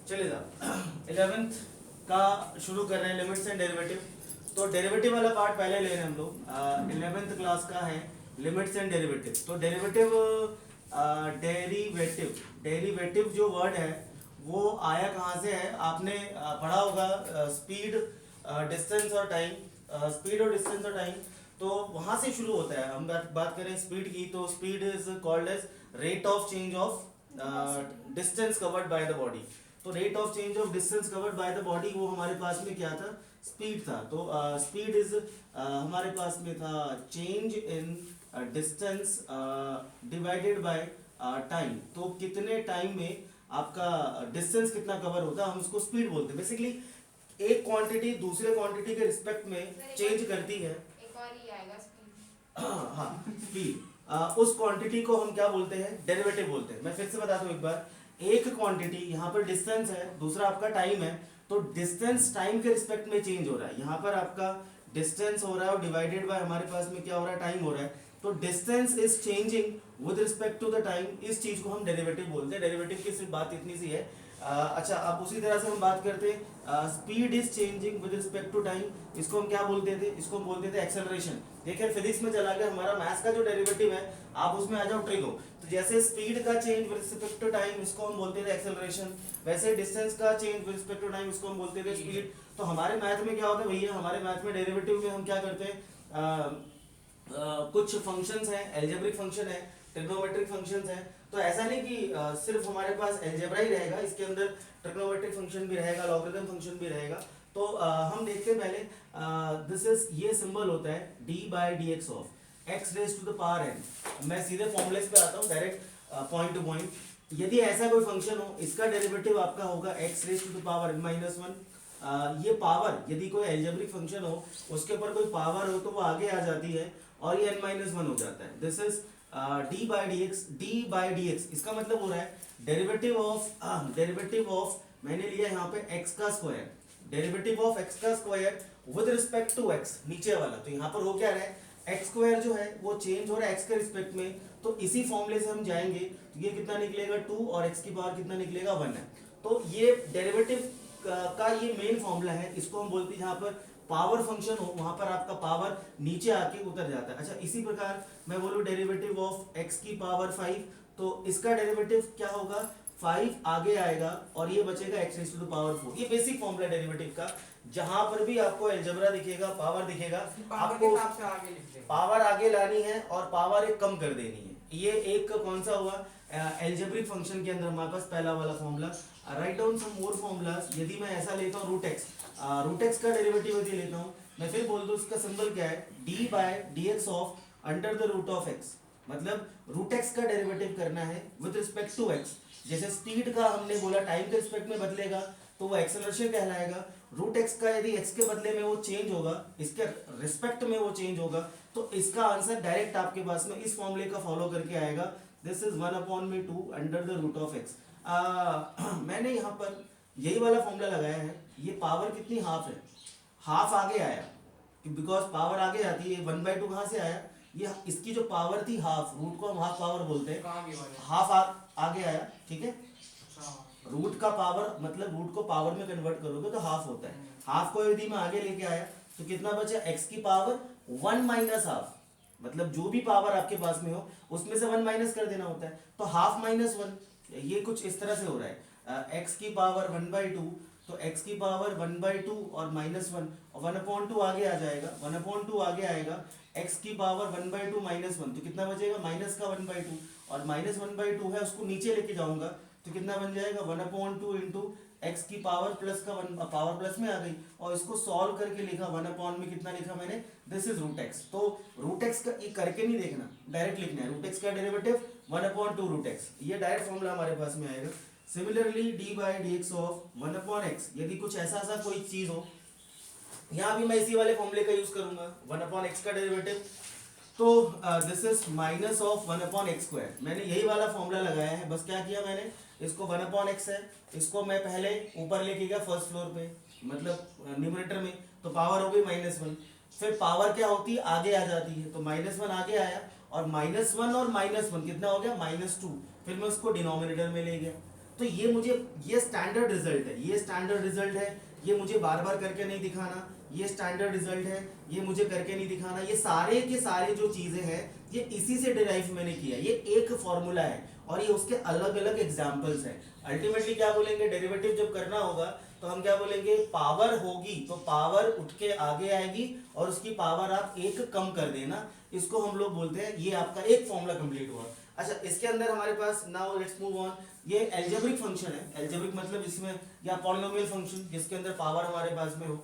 चले जाओ 11th का शुरू कर रहे हैं, लिमिट्स एंड डेरिवेटिव। तो डेरिवेटिव वाला पार्ट पहले ले रहे हैं हम लोग। 11th क्लास का है लिमिट्स एंड डेरिवेटिव। तो डेरिवेटिव डेरिवेटिव डेरिवेटिव जो वर्ड है वो आया कहाँ से है? आपने पढ़ा होगा स्पीड, डिस्टेंस और टाइम। स्पीड और डिस्टेंस और टाइम तो वहां से शुरू होता है। हम बात करें स्पीड की, तो speed is called as rate of change of distance covered by the body. तो rate of change of distance covered by the body वो हमारे पास में क्या था? स्पीड था। तो स्पीड इज हमारे पास में था change in distance divided by time. तो कितने टाइम में आपका डिस्टेंस कितना कवर होता है, हम उसको स्पीड बोलते हैं। बेसिकली एक क्वांटिटी दूसरे क्वांटिटी के रिस्पेक्ट में चेंज करती है। एक और ही आएगा स्पीड। हाँ, स्पीड। उस क्वांटिटी को हम क्या बोलते हैं? डेरिवेटिव बोलते हैं। मैं फिर से बता दूं एक बार, एक क्वांटिटी यहाँ पर डिस्टेंस है, दूसरा आपका टाइम है। तो डिस्टेंस टाइम के रिस्पेक्ट में चेंज हो रहा है। यहाँ पर आपका डिस्टेंस हो रहा है और डिवाइडेड बाय हमारे पास में क्या हो रहा है? टाइम हो रहा है। तो distance is changing with respect to the time, इस चीज को हम डेरिवेटिव बोलते हैं। डेरिवेटिव की सिर्फ बात इतनी सी है। अच्छा, अब उसी तरह से हम बात करते हैं speed is changing with respect to time. इसको हम क्या बोलते थे? इसको हम बोलते थे एक्सेलरेशन। देखिए फिजिक्स में चला गया हमारा, मैथ्स का जो डेरिवेटिव है आप उसमें आ जाओ ट्रिगो। तो जैसे स्पीड का change with respect to time इसको हम बोलते थे एक्सेलरेशन, वैसे डिस्टेंस का change with respect to time इसको हम बोलते थे स्पीड। तो हमारे मैथ में क्या होता है भैया? हमारे मैथ में डेरिवेटिव में हम क्या करते हैं? कुछ फंक्शंस हैं, एल्जेब्रिक फंक्शन है, ट्रिग्नोमेट्रिक फंक्शंस हैं। तो ऐसा नहीं कि सिर्फ हमारे पास एल्जेब्रा ही रहेगा, इसके अंदर ट्रिग्नोमेट्रिक फंक्शन भी रहेगा, लॉगरिथम फंक्शन भी रहेगा। तो हम देखते हैं पहले, दिस इज, ये सिंबल होता है D by D x of x raise to the power n. मैं सीधे फॉर्मूलेस पे आता हूँ, डायरेक्ट पॉइंट टू पॉइंट। यदि ऐसा कोई फंक्शन हो, इसका डेरिवेटिव आपका होगा x raise to the power n minus one. ये पावर, यदि कोई एल्जेब्रिक फंक्शन हो उसके ऊपर कोई पावर हो तो वो आगे आ जाती है और ये n माइनस वन हो जाता है। This is D by D x. D by D x इसका मतलब हो रहा है डेरिवेटिव ऑफ मैंने लिया यहाँ पे x का स्क्वायर, डेरिवेटिव ऑफ x का square with respect to x, नीचे वाला। तो यहाँ पर हो क्या रहा है? x स्क्वायर जो है वो चेंज हो रहा है x के रिस्पेक्ट में। तो इसी फॉर्मूले से हम जाएंगे तो ये कितना निकलेगा? 2 और x की पावर कितना निकलेगा? 1 है। तो ये डेरिवेटिव का ये मेन फॉर्मूला है। इसको हम बोलते हैं, जहाँ पर पावर फंक्शन हो वहां पर आपका पावर नीचे आके उतर जाता है। अच्छा, इसी प्रकार मैं बोलूं डेरिवेटिव ऑफ x की पावर 5, तो इसका डेरिवेटिव क्या होगा? 5 आगे आएगा और ये बचेगा x raise to the power 4। ये बेसिक फॉर्मूला डेरिवेटिव का। जहां पर भी आपको अलजेब्रा दिखेगा, पावर दिखेगा, आपको पावर आगे लानी है और पावर एक कम कर देनी है। ये एक कौन सा हुआ? एल्जेब्रिक फंक्शन के अंदर हमारे पास पहला वाला फॉर्मूला। राइट डाउन सम मोर फॉर्मूलाज। यदि मैं ऐसा लेता हूँ रूट एक्स का डेरिवेटिव यदि लेता हूँ, मैं फिर बोल दूँ इसका सिंबल क्या है? D by D x of under the root of x. मतलब रूट एक्स का डेरिवेटिव करना है विद रिस्पेक्ट टू एक्स। जैसे स्पीड का हमने बोला टाइम के रिस्पेक्ट में बदलेगा तो वो एक्सेलरेशन कहलाएगा। रूट एक्स का यदि एक्स के बदले में वो चेंज होगा, इसके रिस्पेक्ट में वो चेंज होगा, तो इसका आंसर डायरेक्ट आपके पास में इस फॉर्मूले का फॉलो करके आएगा। This is 1/2 under the root of x. मैंने यहाँ पर यही वाला फॉर्मूला लगाया है। ये पावर कितनी? हाफ है। हाफ आगे आया बिकॉज पावर आगे आती है। 1/2 कहाँ से आया? ये इसकी जो पावर थी हाफ, रूट को हम हाफ पावर बोलते हैं। हाफ आगे आया, ठीक है। रूट का पावर मतलब रूट को पावर में कन्वर्ट करोगे तो हाफ होता है। हाफ को यदि मैं आगे लेके आया तो कितना बचा? एक्स की पावर 1 माइनस हाफ। मतलब जो भी पावर आपके पास में हो उसमें से 1 माइनस कर देना होता है। तो हाफ माइनस 1, ये कुछ इस तरह से हो रहा है। एक्स की पावर 1/2, तो x की पावर 1/2 और -1 और 1/2 आगे आ जाएगा। 1/2 आगे आएगा, x की पावर 1/2 -1, तो कितना बचेगा? माइनस का 1/2 और -1/2 है उसको नीचे लेके जाऊंगा तो कितना बन जाएगा? 1/2 इंटू एक्स की पावर प्लस का 1, पावर प्लस में आ गई और इसको सॉल्व करके लिखा 1 में कितना लिखा मैंने? This is root x. तो रूट एक्स का ये करके नहीं देखना, डायरेक्ट लिखना है। रूट एक्स का डेरिवेटिव 1/2 रूट एक्स, ये डायरेक्ट फॉर्मूला हमारे पास में आएगा। Similarly d by D x of 1/x, यदि कुछ ऐसा कोई चीज हो, यहाँ भी मैं इसी वाले फॉर्मूले का यूज करूंगा 1/x का डेरिवेटिव। तो this is minus of 1/x square. मैंने यही वाला फॉर्मूला लगाया है। बस क्या किया मैंने? इसको 1/x है, इसको मैं पहले ऊपर लेके गया फर्स्ट फ्लोर पे, मतलब न्यूमरेटर में, तो पावर हो गई -1। फिर पावर क्या होती है? आगे आ जाती है। तो -1 आगे आया और -1 और -1 कितना हो गया? -2। फिर मैं उसको डिनोमिनेटर में ले गया। तो ये मुझे, ये स्टैंडर्ड रिजल्ट है, ये स्टैंडर्ड रिजल्ट है, ये मुझे बार बार करके नहीं दिखाना, ये स्टैंडर्ड रिजल्ट है, ये मुझे करके नहीं दिखाना, ये सारे के सारे जो चीजें हैं ये इसी से डिराइव मैंने किया, ये एक फॉर्मूला है और ये उसके अलग अलग एग्जाम्पल्स हैं। अल्टीमेटली क्या बोलेंगे, डेरिवेटिव जब करना होगा तो हम क्या बोलेंगे, पावर होगी तो पावर उठ के आगे आएगी और उसकी पावर आप एक कम कर देना, इसको हम लोग बोलते हैं, ये आपका एक फॉर्मूला कंप्लीट हुआ। अच्छा, इसके अंदर हमारे पास, नाउ लेट्स मूव ऑन, ये एल्जेब्रिक फंक्शन है, एल्जेब्रिक मतलब इसमें, या पॉलिनोमियल फंक्शन जिसके अंदर पावर हमारे पास में हो।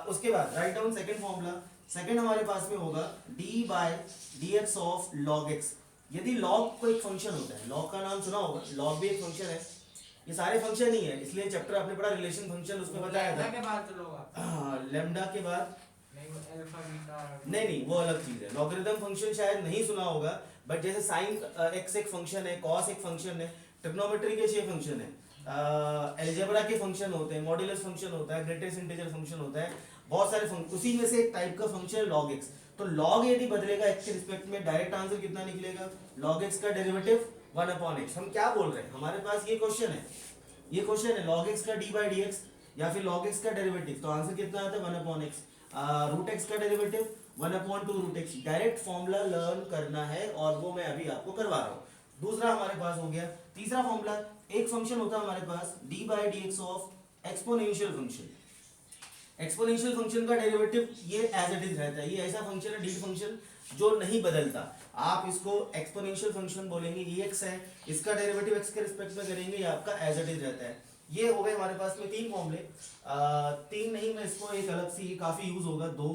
उसके बाद write down second formula, second हमारे पास में होगा d by D x of log x. यदि लॉग कोई फंक्शन होता है, लॉग का नाम सुना होगा, लॉग भी एक फंक्शन है, ये सारे फंक्शन ही है, इसलिए चैप्टर आपने पढ़ा रिलेशन फंक्शन, उसमें बताया था के बाद तो लोग लेम्डा के बाद नहीं, वो अल्फा बीटा नहीं वो अलग चीज है। लॉगरिथम फंक्शन शायद नहीं सुना होगा, बट जैसे साइन एक्स एक फंक्शन है, कॉस एक फंक्शन है, ट्रिग्नोमेट्री के 6 फंक्शन है, अलजेब्रा के फंक्शन होते हैं, मॉड्यूलस फंक्शन होता है, ग्रेटेस्ट इंटीजर फंक्शन होता है, बहुत सारे फंक्शन, उसी में से एक टाइप का फंक्शन है लॉग एक्स। तो लॉग यदि बदलेगा एक्स के रिस्पेक्ट में, डायरेक्ट आंसर कितना निकलेगा, लॉग एक्स का डेरिवेटिव 1/x। हम क्या बोल रहे हैं, हमारे पास ये क्वेश्चन है, ये क्वेश्चन है लॉग एक्स का डी बाई डी एक्स या फिर लॉग एक्स का डेरिवेटिव, तो आंसर कितना आता है 1/x। रूट एक्स का derivative 1/2 root x. Direct formula learn करना है और वो मैं अभी आपको करवा रहा हूँ। दूसरा हमारे पास हो गया, तीसरा फॉर्मूला, एक फंक्शन होता है हमारे पास D by D x of exponential function. Exponential function का डेरिवेटिव ये एज इट इज रहता है, ये ऐसा फंक्शन है, डी फंक्शन जो नहीं बदलता, आप इसको एक्सपोनेंशियल फंक्शन बोलेंगे, एक्स है, इसका डेरिवेटिव एक्स के रिस्पेक्ट में करेंगे, ये आपका एज इट इज रहता है। ये हो गए हमारे पास में 3 फॉर्मूले, 3 नहीं, मैं इसको एक अलग से, ये काफी यूज होगा, 2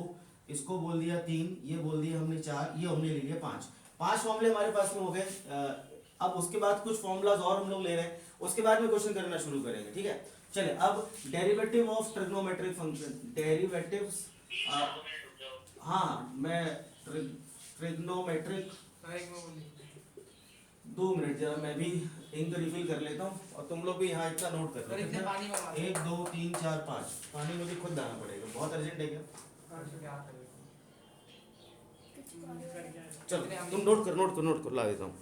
इसको बोल दिया, 3 ये बोल दिया हमने, 4 ये हमने ले लिया, 5 फॉर्मूले हमारे पास में हो गए। अब उसके बाद कुछ फॉर्मूलाज और हम लोग ले रहे हैं, उसके बाद में क्वेश्चन करना शुरू करेंगे, ठीक है। चले, अब derivative of trigonometric function, derivatives, हाँ मैं ट्रिग्नोमेट्रिक, 2 मिनट जरा मैं भी इंक रिफिल कर लेता हूँ और तुम लोग भी यहाँ इतना नोट कर लो, 1 2 3 4 5 पानी मुझे खुद लाना पड़ेगा, बहुत अर्जेंट है क्या, चलो तुम नोट कर ला देता हूँ,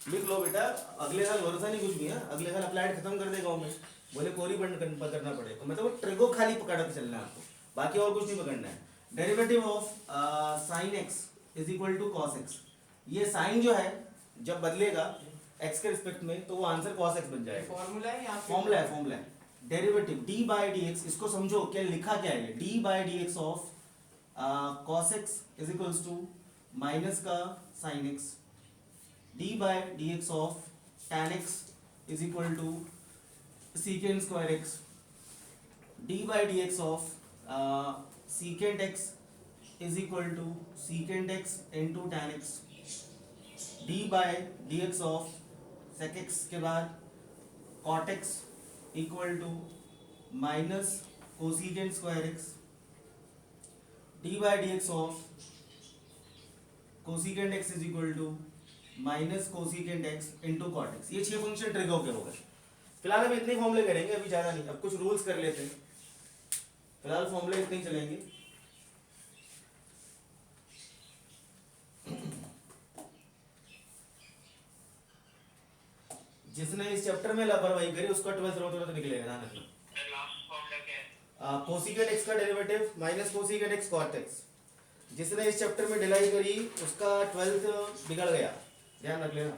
लिख लो बेटा, अगले साल भरोसा नहीं कुछ भी है, अगले साल अप्लाइड खत्म कर देगा मैं, बोले कोरी बंद करना पड़ेगा, मतलब ट्रिगो खाली पकड़ के चलना है आपको, बाकी और कुछ नहीं पकड़ना है। Derivative of sine x is equal to cos x, ये साइन जो है जब बदलेगा एक्स के रिस्पेक्ट में तो वो आंसर कॉस एक्स बन जाएगा, फॉर्मूला है। Derivative D by D X, इसको समझो क्या लिखा क्या है, D by D x of cos X is equals to minus का sine X, D by D x of tan x is equal to secant square x, D by D x of secant x is equal to secant x into tan x, D by D x of sec x के बाद cot x equal to minus cosecant square x, D by D x of cosecant x is equal to minus cosecant x into cot x. ये 6 function trigo के हो गए। फिलहाल हम इतने फॉर्मूले करेंगे, अभी ज़्यादा नहीं, अब कुछ रूल्स कर लेते हैं, फिलहाल फॉर्मूले इतने ही चलेंगे। जिसने इस चैप्टर में लापरवाही करी उसका 12th रो तुरंत निकलेगा, ध्यान रखना। कोसिकेंट एक्स का derivative minus cosecant x cot x, जिसने इस चैप्टर में ढिलाई करी उसका 12th बिगड़ गया, ध्यान रख लेना।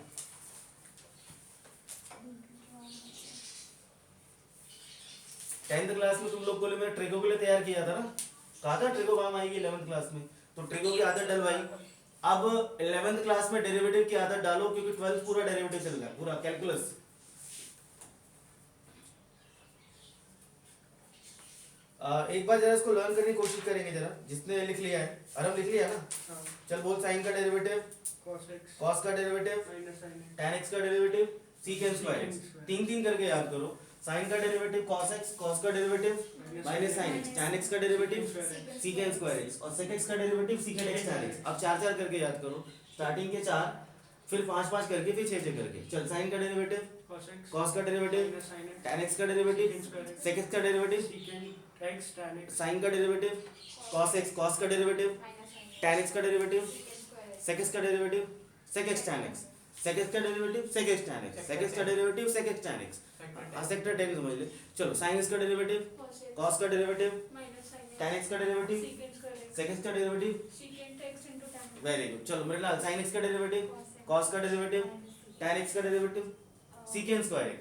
टेंथ क्लास में तुम लोग को मैंने ट्रिगो के लिए तैयार किया था ना, कहा था ट्रिगो काम आएगी 11th क्लास में, तो ट्रिगो की आदत डलवाई। अब 11th क्लास में डेरिवेटिव की आदत डालो, क्योंकि 12th पूरा डेरिवेटिव चल रहा है, पूरा कैलकुलस। एक बार जरा इसको लर्न करने की कोशिश करेंगे जरा, जिसने लिख लिया है, आराम लिख लिया ना, चल बोल, साइन का डेरिवेटिव, कॉस का डेरिवेटिव, tan x का डेरिवेटिव, secant स्क्वायर x, 3 करके याद करो। साइन का डेरिवेटिव cos x, cos का derivative minus sin x, tan x का डेरिवेटिव secant स्क्वायर x और sec x का derivative secant x tan x। अब 4 करके याद करो, स्टार्टिंग के 4, फिर 5 करके, फिर 6 करके। चल, साइन का डेरिवेटिव, cos का डेरिवेटिव, tan x का डेरिवेटिव, sec x का डेरिवेटिव, साइन का डेरिवेटिव, cos x, cos का डेरिवेटिव, tan x का डेरिवेटिव, sec x का derivative, sec x tan x। sec x का derivative sec x tan x, sec x का derivative sec x tan x, sec tan समझ ले। चलो sin x का derivative cos का derivative tan x का derivative sec x का derivative very good. चलो मेरे लाल sin x का डेरिवेटिव cos का डेरिवेटिव tan x का derivative secant square x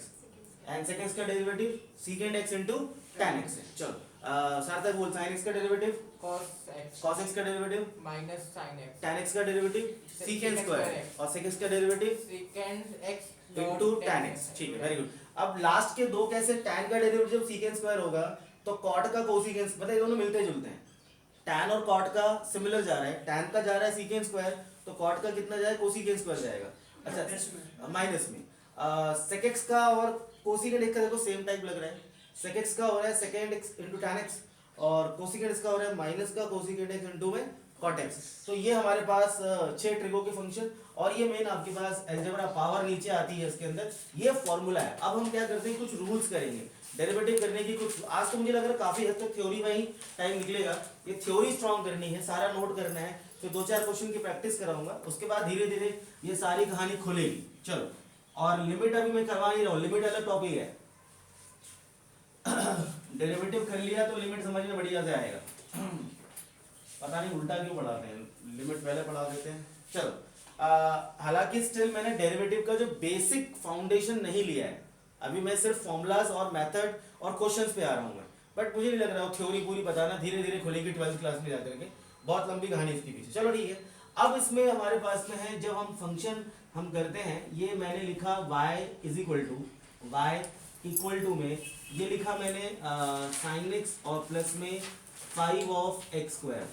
and sec x का derivative secant x into tan x है। चलो सार्थक बोल sin x का डेरिवेटिव cos x का derivative minus sine x tan x का डेरिवेटिव secant स्क्वायर और sec x का derivative second x into tan x। ठीक है वेरी गुड। अब लास्ट के दो कैसे tan का डेरिवेटिव जब secant स्क्वायर होगा तो cot का कोसिकेंस, मतलब ये दोनों मिलते जुलते हैं। tan और cot का सिमिलर जा रहा है, tan का जा रहा है secant स्क्वायर तो cot का कितना जाएगा कोसिकेंस स्क्वायर जाएगा। अच्छा माइनस में sec x का और कोसिकेंट x का देखो सेम टाइप लग रहा है। sec x का हो रहा है secant x into tan x और कोसिकेंट x का हो रहा है माइनस का कोसिकेंट x into में cot x। तो ये हमारे पास 6 ट्रिगो के फंक्शन और ये मेन आपके पास अलजेब्रा पावर नीचे आती है इसके अंदर, ये फॉर्मूला है। अब हम क्या करते हैं कुछ रूल्स करेंगे डेरिवेटिव करने की। कुछ आज तो मुझे लग रहा है काफी हद तक थ्योरी में ही टाइम निकलेगा, ये थ्योरी स्ट्रॉन्ग करनी है, सारा नोट करना है, फिर 2-4 क्वेश्चन की प्रैक्टिस कराऊंगा, उसके बाद धीरे धीरे ये सारी कहानी खुलेगी। चलो और लिमिट अभी मैं करवा नहीं रहा हूँ, लिमिट अलग टॉपिक है। डेरिवेटिव कर लिया तो लिमिट समझने बढ़िया से आएगा। पता नहीं उल्टा क्यों पढ़ाते हैं, लिमिट पहले पढ़ा देते हैं। चलो हालांकि स्टिल मैंने डेरिवेटिव का जो बेसिक फाउंडेशन नहीं लिया है, अभी मैं सिर्फ फॉर्मूलाज और मेथड और क्वेश्चंस पे आ रहा हूँ मैं, बट मुझे नहीं लग रहा है थ्योरी पूरी बताना, धीरे धीरे खुलेगी 12th क्लास में जाकर के, बहुत लंबी कहानी इसके पीछे। चलो ठीक है। अब इसमें हमारे पास में है जब हम फंक्शन हम करते हैं, ये मैंने लिखा y इज इक्वल टू में ये लिखा मैंने sin x और प्लस में 5 ऑफ एक्स स्क्वायर।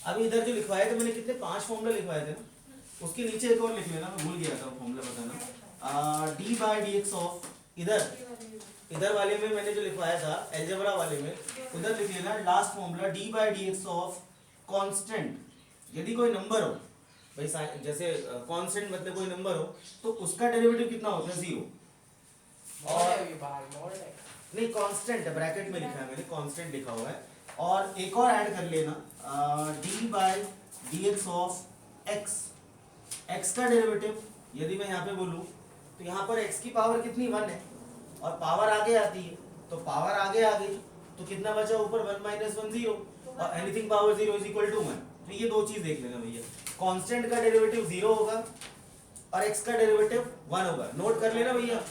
अभी इधर जो लिखवाए थे मैंने कितने 5 फॉर्मूला लिखवाए थे ना, उसके नीचे एक और लिख लेना, मैं भूल गया था फॉर्मूला बताना। D by D x of इधर वाले में मैंने जो लिखवाया था अलजेब्रा वाले में, उधर लिख लेना last formula D by D x of constant. यदि कोई नंबर हो भाई, जैसे कांस्टेंट मतलब कोई नंबर हो तो उसका डेरिवेटिव कितना होता है 0। और नहीं कांस्टेंट है, ब्रैकेट में लिखा है मैंने, कांस्टेंट लिखा हुआ है। और एक और ऐड कर लेना D by D x of x, x का डेरिवेटिव यदि मैं यहाँ पे बोलूँ तो यहाँ पर x की पावर कितनी 1 है और पावर आगे आती है, तो पावर आगे आ गई तो कितना बचा ऊपर 1 माइनस 1 0 और anything power 0 is equal to 1। तो ये दो चीज देख लेना भैया, कांस्टेंट का डेरिवेटिव 0 होगा और x का डेरिवेटिव 1 होगा। नोट कर लेना भैया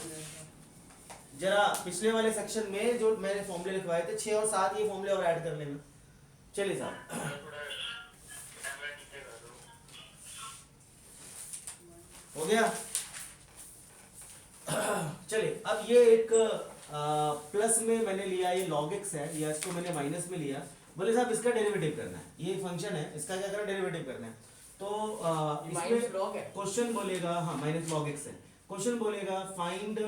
जरा, पिछले वाले सेक्शन में जो मैंने फॉर्मूले लिखवाए थे 6 और 7 ये फॉर्मूले और ऐड कर लेना। चलिए साहब हो गया। चलिए अब ये एक प्लस में मैंने लिया, ये log x है, या इसको मैंने माइनस में लिया। बोले साहब इसका डेरिवेटिव करना है, ये फंक्शन है इसका क्या करना है डेरिवेटिव करना है। तो इसमें क्वेश्चन बोलेगा, हाँ माइनस log x है, क्वेश्चन बोलेगा फाइंड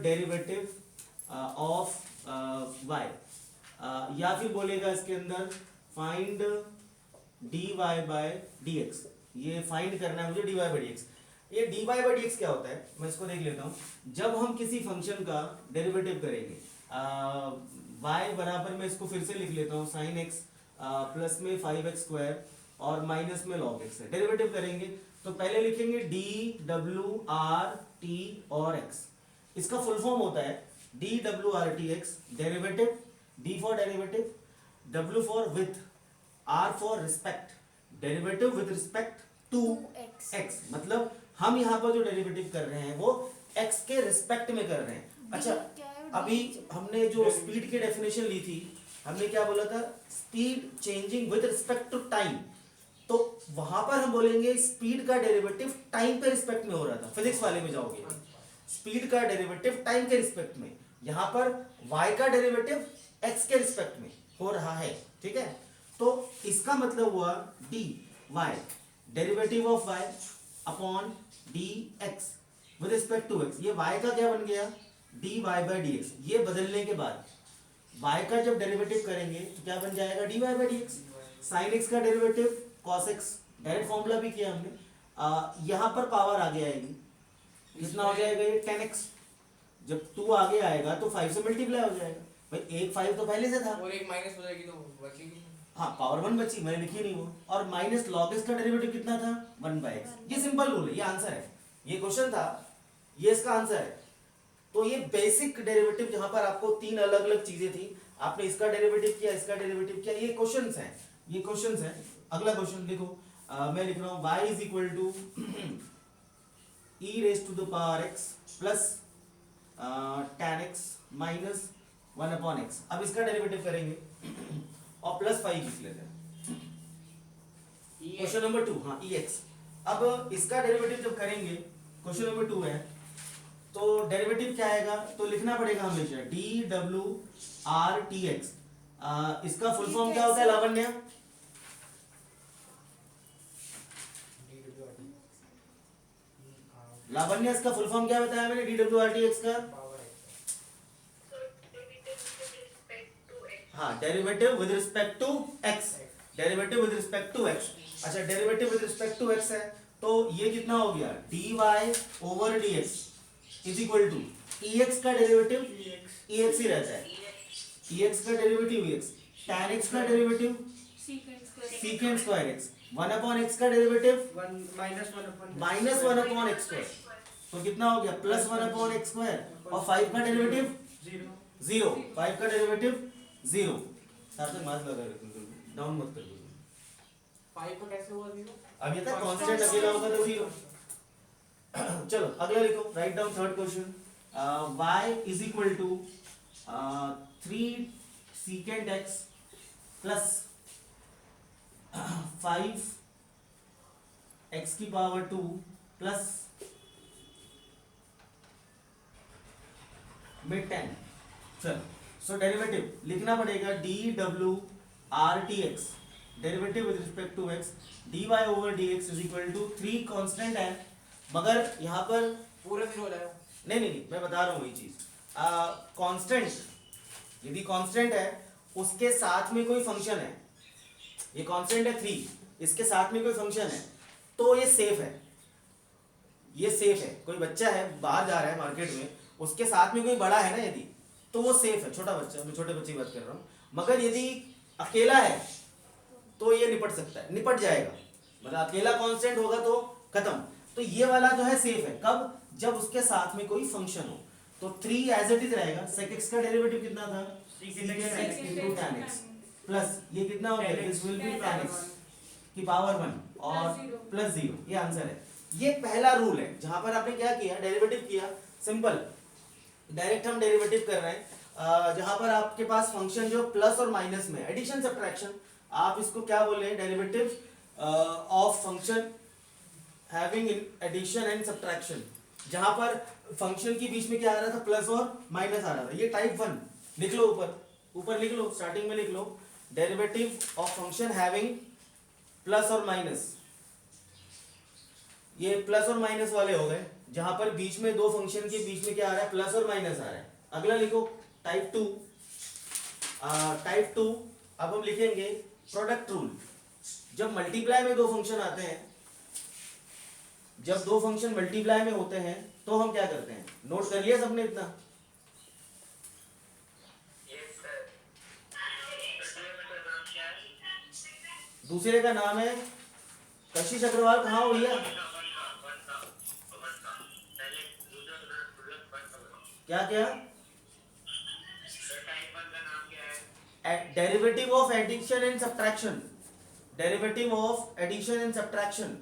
डेरिवेटिव ऑफ y, या फिर बोलेगा इसके अंदर फाइंड dy बाय dx। ये फाइंड करना है मुझे dy बाय dx। ये dy बाय dx क्या होता है मैं इसको देख लेता हूँ। जब हम किसी फंक्शन का डेरिवेटिव करेंगे y बराबर में, इसको फिर से लिख लेता हूँ sin x प्लस में 5x स्क्वायर और माइनस में log x है। डेरिवेटिव करेंगे तो पहले लिखेंगे डी डब्ल्यू आर टी और x, इसका फुल फॉर्म होता है d W R T x, derivative d for derivative, w for with, r for respect, derivative with respect to x। मतलब हम यहाँ पर जो डेरिवेटिव कर रहे हैं वो x के रिस्पेक्ट में कर रहे हैं। अच्छा अभी हमने जो स्पीड की डेफिनेशन ली थी, हमने क्या बोला था, speed changing with respect to time, तो वहां पर हम बोलेंगे स्पीड का डेरिवेटिव टाइम के रिस्पेक्ट में हो रहा था। फिजिक्स वाले में जाओगे स्पीड का डेरिवेटिव टाइम के रिस्पेक्ट में, यहाँ पर y का डेरिवेटिव x के रिस्पेक्ट में हो रहा है। ठीक है, तो इसका मतलब हुआ dy derivative of y upon dx with respect to x। ये y का क्या बन गया dy बाय dx। ये बदलने के बाद y का जब डेरिवेटिव करेंगे तो क्या बन जाएगा dy bye dx। sin x का derivative cos x, direct formula भी किया हमने। यहाँ पर पावर आगे आएगी, कितना हो जाएगा ये 10x, जब 2 आगे आएगा तो 5 से मल्टीप्लाई हो जाएगा भाई, एक 5 तो पहले से था और एक माइनस हो जाएगी तो बचेगी। हाँ पावर 1 बची, मैंने लिखी नहीं वो। और माइनस लॉग एक्स का डेरिवेटिव कितना था 1/x। ये सिंपल रूल है, ये आंसर है, ये क्वेश्चन था, ये इसका आंसर है। तो ये बेसिक डेरिवेटिव जहां पर आपको 3 अलग अलग चीजें थी, आपने इसका डेरिवेटिव किया, इसका डेरिवेटिव किया, ये क्वेश्चंस हैं, ये क्वेश्चंस हैं। अगला क्वेश्चन देखो, मैं लिख रहा हूं y is equal to e raise to the power x plus tan x minus 1/x। अब इसका डेरिवेटिव करेंगे और प्लस 5 लिख लेते हैं। क्वेश्चन नंबर 2, हाँ ex। अब इसका डेरिवेटिव जब करेंगे, क्वेश्चन नंबर 2 है, तो डेरिवेटिव क्या आएगा, तो लिखना पड़ेगा हमेशा dwrtx। इसका फुल फॉर्म क्या होता है लावण्य? लावण्य इसका फुल फॉर्म क्या बताया मैंने dwrtx का? हाँ derivative with respect to x, derivative with respect to x। अच्छा derivative with respect to x है, तो ये कितना हो गया dy over dx is equal to ex का डेरिवेटिव ex ही रहता है, ex का डेरिवेटिव ex, tan x का derivative secant square x, 1/x का डेरिवेटिव माइनस 1/x स्क्वायर, तो कितना हो गया प्लस 1/x स्क्वायर, और 5 का डेरिवेटिव 0, 5 का डेरिवेटिव 0। साथ में मार्क्स लगा रहे, डाउन मत कर दो। 5 का कैसे हुआ 0? अब ये था कांस्टेंट अकेला होगा तो 0। चलो अगला लिखो, write down third question. y is equal to 3 secant x plus 5 x की पावर 2 प्लस मिड 10। चलो सो डेरिवेटिव लिखना पड़ेगा dwrtx, derivative with respect to x, dy over dx is equal to 3 constant है, मगर यहाँ पर पूरा 0 हो जाएगा। नहीं, मैं बता रहा हूँ वही चीज। कांस्टेंट यदि कांस्टेंट है उसके साथ में कोई फंक्शन है, ये कांस्टेंट है 3, इसके साथ में कोई फंक्शन है, तो ये सेफ है, ये सेफ है। कोई बच्चा है बाहर जा रहा है मार्केट में, उसके साथ में कोई बड़ा है ना यदि, तो वो सेफ है, छोटा बच्चा, मैं छोटे बच्चे की बात कर रहा हूँ। मगर यदि अकेला है तो ये निपट सकता है, निपट जाएगा, मतलब अकेला कांस्टेंट होगा तो खत्म। तो ये वाला जो है सेफ है, कब? जब उसके साथ में कोई फंक्शन हो। तो 3 एज इट इज रहेगा, sec x का डेरिवेटिव कितना था secant x into tan x plus ये कितना हो गया, this will be tan x की पावर 1 और प्लस 0, ये आंसर है। ये पहला रूल है जहां पर आपने क्या किया, डेरिवेटिव किया, सिंपल डायरेक्ट हम डेरिवेटिव कर रहे हैं। जहां पर आपके पास फंक्शन जो प्लस और माइनस में, एडिशन सब्ट्रैक्शन, आप इसको क्या बोले, derivative of function having addition and subtraction, जहां पर फंक्शन के बीच में क्या आ रहा था, प्लस और माइनस आ रहा था। ये टाइप 1 लिख लो, ऊपर लिख लो, स्टार्टिंग में लिख लो, derivative of function having plus और माइनस। ये प्लस और माइनस वाले हो गए, जहां पर बीच में दो फंक्शन के बीच में क्या आ रहा है, प्लस और माइनस आ रहा है। अगला लिखो टाइप 2। टाइप 2 अब हम लिखेंगे प्रोडक्ट रूल। जब मल्टीप्लाई में दो फंक्शन आते हैं, जब दो फंक्शन मल्टीप्लाई में होते हैं तो हम क्या करते हैं, नोट कर लिया सबने इतना? दूसरे का नाम है कशिश अग्रवाल, कहाँ हो भैया? क्या क्या? Derivative of addition and subtraction, derivative of addition and subtraction.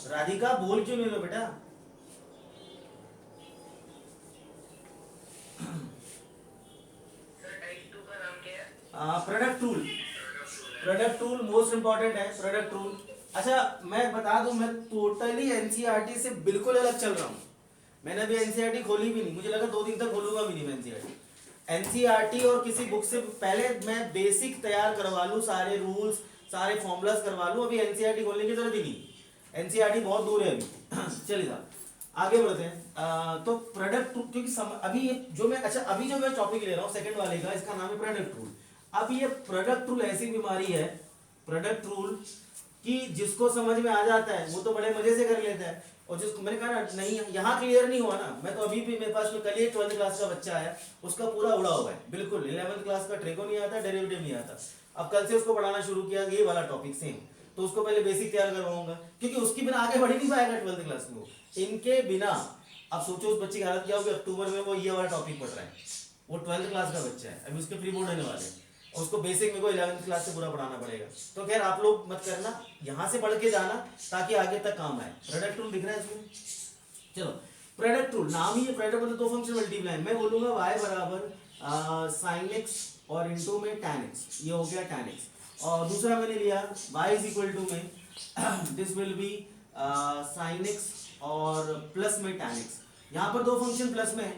Radhika बोल क्यों नहीं रहे बेटा? Product rule, product rule most important है, प्रोडक्ट रूल। अच्छा मैं बता दूं, मैं टोटली एनसीईआरटी से बिल्कुल अलग चल रहा हूं। मैंने अभी एनसीईआरटी खोली भी नहीं, मुझे लगा 2 दिन तक खोलूंगा भी नहीं मैं एनसीईआरटी। एनसीईआरटी और किसी बुक से पहले मैं बेसिक तैयार करवा लूं, सारे रूल्स सारे फॉर्मूलाज करवा लूं, अभी एनसीईआरटी खोलने की जरूरत ही नहीं। एनसीईआरटी बहुत दूर है अभी। चलिए साहब आगे बढ़ते हैं। तो प्रोडक्ट, क्योंकि अभी जो मैं, अच्छा अभी जो मैं टॉपिक ले रहा हूँ सेकंड वाले का, इसका नाम है प्रोडक्ट रूल। अब ये प्रोडक्ट रूल ऐसी बीमारी है, प्रोडक्ट रूल कि जिसको समझ में आ जाता है वो तो बड़े मजे से कर लेता है, और जिसको मैंने कहा ना नहीं यहाँ क्लियर नहीं हुआ ना, मैं तो अभी भी मेरे पास में कल ही 12th क्लास का बच्चा आया, उसका पूरा उड़ा हुआ है बिल्कुल, 11th क्लास का ट्रेको नहीं आता, डेरिवेटिव नहीं आता। अब कल से उसको पढ़ाना शुरू किया ये वाला टॉपिक सेम, तो उसको पहले बेसिक तैयार करवाऊंगा, क्योंकि उसके बिना आगे बढ़ ही नहीं पाएगा 12th क्लास में वो, इनके बिना। अब सोचो उस बच्चे की हालत क्या होगी, अक्टूबर में वो ये वाला टॉपिक पढ़ रहा है, वो 12th क्लास का बच्चा है, अभी उसके प्री बोर्ड होने वाले हैं, और उसको बेसिक मेरे को 11th क्लास से पूरा पढ़ाना पड़ेगा। तो खैर आप लोग मत करना, यहाँ से पढ़ के जाना ताकि आगे तक काम आए। प्रोडक्ट रूल दिख रहा है इसमें, चलो प्रोडक्ट रूल, नाम ही है प्रोडक्ट, मतलब दो फंक्शन मल्टीप्लाई, मैं बोलूंगा y बराबर sin x और इनटू में tan x, ये हो गया tan x, और दूसरा मैंने लिया y इज इक्वल टू में this will be sin x और प्लस में tan x। यहाँ पर दो फंक्शन प्लस में है,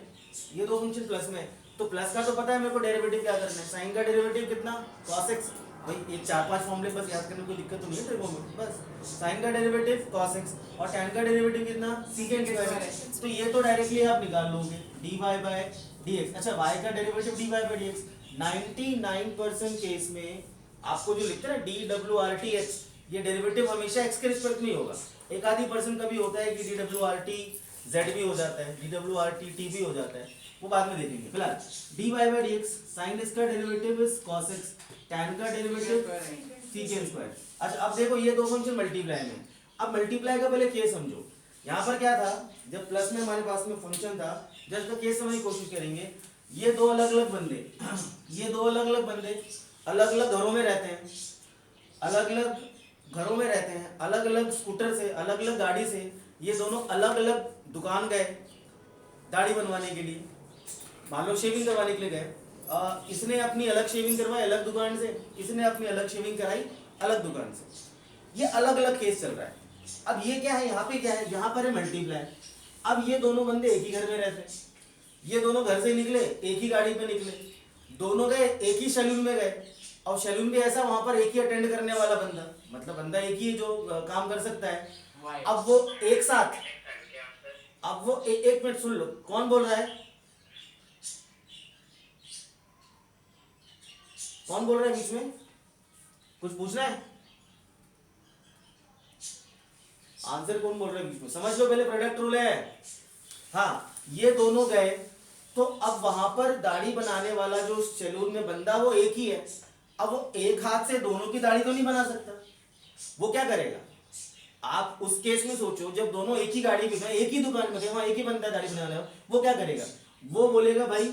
ये दो फंक्शन प्लस में है, तो प्लस का तो पता है मेरे को डेरिवेटिव क्या करना है, साइन का डेरिवेटिव कितना cos x, भाई एक 4-5 फॉर्मूले बस याद करने को दिक्कत तो नहीं है तेरे को में, बस साइन का डेरिवेटिव cos x और tan का डेरिवेटिव कितना secant x, तो ये तो डायरेक्टली आप निकाल लोगे dy बाय dx। अच्छा y का derivative dy bye dx, 99% case में आपको जो लिखते हैं ना dwrtx, ये डेरिवेटिव हमेशा x के रिस्पेक्ट में ही होगा, एक आधी परसेंट कभी होता है कि dwrt भी हो जाता है, dwrt भी हो जाता है, वो बाद में देखेंगे। फिलहाल dy bye dx, sin x का derivative is cos x, tan का डेरिवेटिव secant स्क्वायर। अच्छा अब देखो ये दो फंक्शन मल्टीप्लाई में, अब मल्टीप्लाई का पहले केस समझो, यहाँ पर क्या था, जब प्लस में हमारे पास में फंक्शन था, जस्ट का केस समझने की कोशिश करेंगे, ये दो अलग अलग बंदे ये दो अलग अलग बंदे अलग अलग घरों में रहते हैं, अलग अलग घरों में रहते हैं, अलग अलग स्कूटर से, अलग अलग गाड़ी से, ये दोनों अलग अलग दुकान गए दाढ़ी बनवाने के लिए, मान लो शेविंग करवाने के लिए गए, इसने अपनी अलग शेविंग करवाई अलग दुकान से, इसने अपनी अलग शेविंग कराई अलग दुकान से, ये अलग अलग केस चल रहा है। अब ये क्या है, यहाँ पे क्या है, यहाँ पर है मल्टीप्लाई। अब ये दोनों बंदे एक ही घर में रहते हैं, ये दोनों घर से निकले एक ही गाड़ी पे निकले, दोनों गए एक ही सैलून में गए, और सैलून भी ऐसा वहां पर एक ही अटेंड करने वाला बंदा, मतलब बंदा एक ही जो काम कर सकता है। अब वो एक साथ, अब वो एक मिनट सुन लो, कौन बोल रहा है, कौन बोल रहा है बीच में, कुछ पूछना है, आंसर कौन बोल रहा है बीच में, समझ लो पहले प्रोडक्ट रूल है। हाँ ये दोनों गए, तो अब वहां पर दाढ़ी बनाने वाला जो सैलून में बंदा वो एक ही है, अब वो एक हाथ से दोनों की दाढ़ी तो नहीं बना सकता, वो क्या करेगा, आप उस केस में सोचो जब दोनों एक ही गाड़ी में गए, एक ही दुकान में गए, वहां एक ही बंदा दाढ़ी बनाने वाला, वो क्या करेगा, वो बोलेगा भाई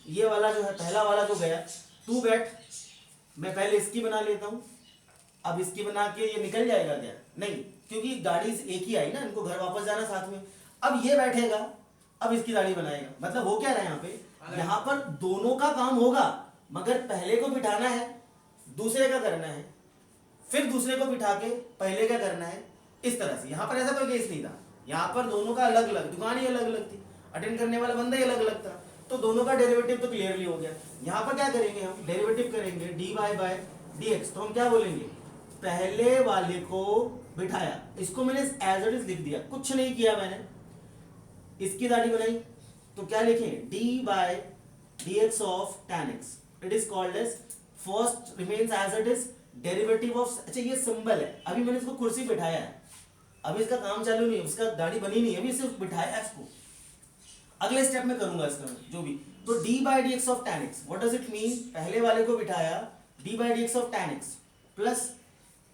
ये वाला जो है पहला वाला जो गया, तू बैठ मैं पहले इसकी बना लेता हूं, अब इसकी बना के ये निकल जाएगा क्या, नहीं, क्योंकि गाड़ी एक ही आई ना, इनको घर वापस जाना साथ में, अब ये बैठेगा अब इसकी दाढ़ी बनाएगा, मतलब वो क्या रहा है यहाँ पर दोनों का काम होगा, मगर पहले को बिठाना है दूसरे का करना है, फिर दूसरे को बिठा के पहले का करना है, इस तरह से। यहाँ पर ऐसा कोई केस नहीं था, यहाँ पर दोनों का अलग अलग, दुकान ही अलग अलग थी, अटेंड करने वाला बंदा ही अलग अलग था, तो दोनों का डेरिवेटिव तो क्लियरली हो गया। यहाँ पर क्या करेंगे, हम डेरिवेटिव करेंगे dy बाय dx, तो हम क्या बोलेंगे, पहले वाले को बिठाया, इसको मैंने एज इट इज लिख दिया, कुछ नहीं किया मैंने, इसकी दाढ़ी बनाई, तो क्या लिखें dy bye dx of tan x, it is called as first remains as it is derivative of. अच्छा ये सिंबल है, अभी मैंने इसको कुर्सी बिठाया है, अभी इसका काम चालू नहीं है, उसका दाढ़ी बनी नहीं है, अभी सिर्फ बिठाया है इसको, अगले स्टेप में करूंगा इसका जो भी। तो d by D x of tan x, what does it mean, पहले वाले को बिठाया d by D x of tan x plus